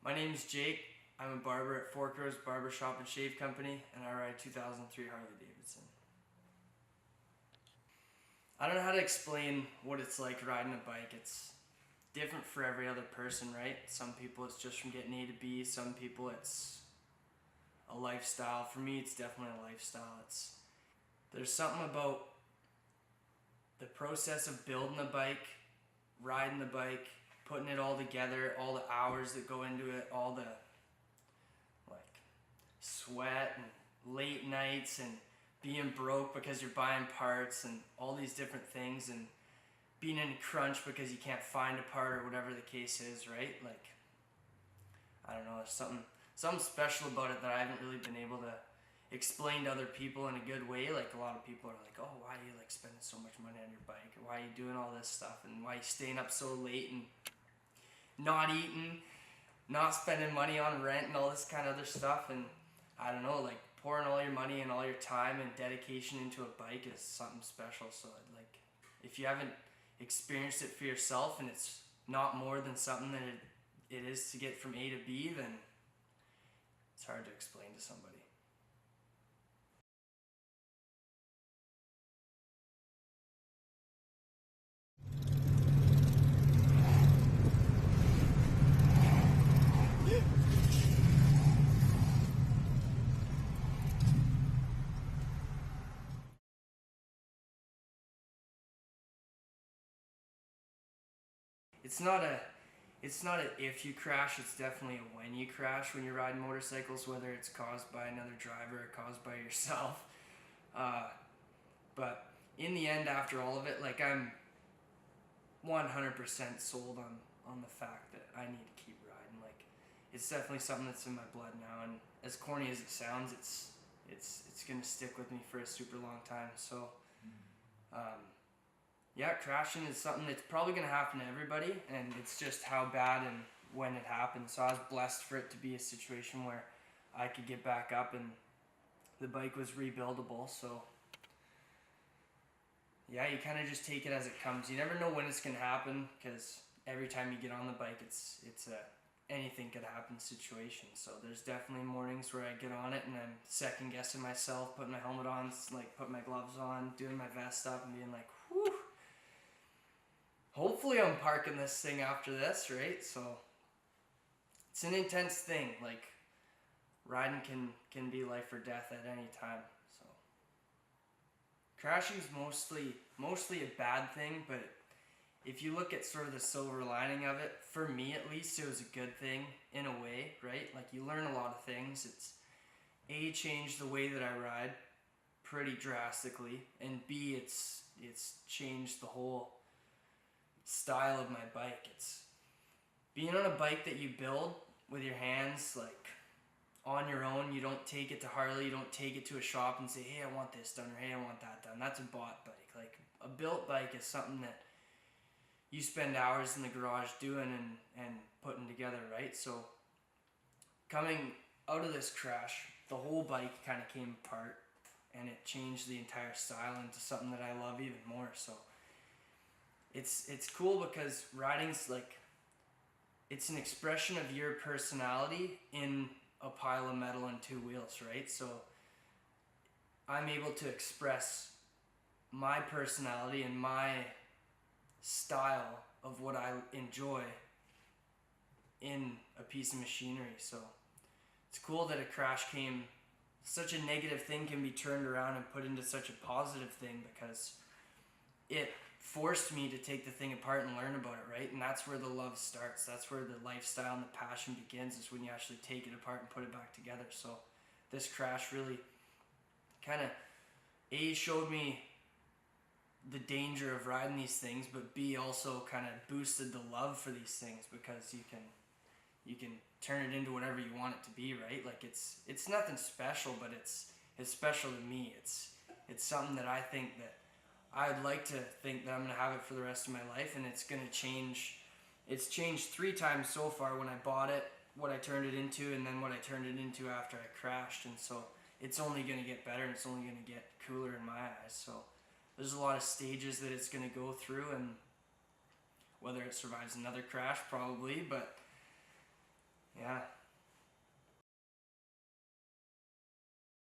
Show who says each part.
Speaker 1: My name is Jake. I'm a barber at Fork Rose Barbershop and Shave Company, and I ride 2003 Harley Davidson. I don't know how to explain what it's like riding a bike. It's different for every other person, right? Some people it's just from getting A to B. Some people it's a lifestyle. For me, it's definitely a lifestyle. There's something about the process of building a bike, riding the bike, putting it all together, all the hours that go into it, all the sweat and late nights and being broke because you're buying parts and all these different things, and being in a crunch because you can't find a part or whatever the case is, right? I don't know, there's something special about it that I haven't really been able to explain to other people in a good way. Like, a lot of people are like, oh, why are you spending so much money on your bike, or why are you doing all this stuff, and why are you staying up so late and not eating, not spending money on rent and all this kind of other stuff. And I don't know, pouring all your money and all your time and dedication into a bike is something special. So if you haven't experienced it for yourself and it's not more than something that it is to get from A to B, then it's hard to explain to somebody. It's not a if you crash, it's definitely a when you crash when you're riding motorcycles, whether it's caused by another driver or caused by yourself. But in the end, after all of it, I'm 100% sold on the fact that I need to keep riding. It's definitely something that's in my blood now, and as corny as it sounds, it's gonna stick with me for a super long time. So yeah, crashing is something that's probably going to happen to everybody, and it's just how bad and when it happens. So I was blessed for it to be a situation where I could get back up and the bike was rebuildable. So yeah, you kind of just take it as it comes. You never know when it's going to happen, because every time you get on the bike, it's a anything could happen situation. So there's definitely mornings where I get on it and I'm second guessing myself, putting my helmet on, putting my gloves on, doing my vest up, and being like, whew. Hopefully I'm parking this thing after this, right? So it's an intense thing. Riding can be life or death at any time. So crashing's mostly a bad thing, but if you look at sort of the silver lining of it, for me at least, it was a good thing in a way, right? You learn a lot of things. It's changed the way that I ride pretty drastically, and B, it's changed the whole style of my bike. It's being on a bike that you build with your hands, on your own. You don't take it to Harley, you don't take it to a shop and say, hey, I want this done, or hey, I want that done. That's a bought bike. A built bike is something that you spend hours in the garage doing and putting together, right? So coming out of this crash, the whole bike kind of came apart, and it changed the entire style into something that I love even more. So it's cool because riding's it's an expression of your personality in a pile of metal and two wheels, right? So I'm able to express my personality and my style of what I enjoy in a piece of machinery. So it's cool that a crash came, such a negative thing can be turned around and put into such a positive thing, because it forced me to take the thing apart and learn about it, right? And that's where the love starts. That's where the lifestyle and the passion begins, is when you actually take it apart and put it back together. So this crash really kind of showed me the danger of riding these things, but B, also kind of boosted the love for these things, because you can turn it into whatever you want it to be, right? It's nothing special, but it's special to me. It's something that I think that I'd like to think that I'm going to have it for the rest of my life, and it's going to change. It's changed 3 times so far: when I bought it, what I turned it into, and then what I turned it into after I crashed. And so it's only going to get better, and it's only going to get cooler in my eyes. So there's a lot of stages that it's going to go through, and whether it survives another crash, probably, but Yeah.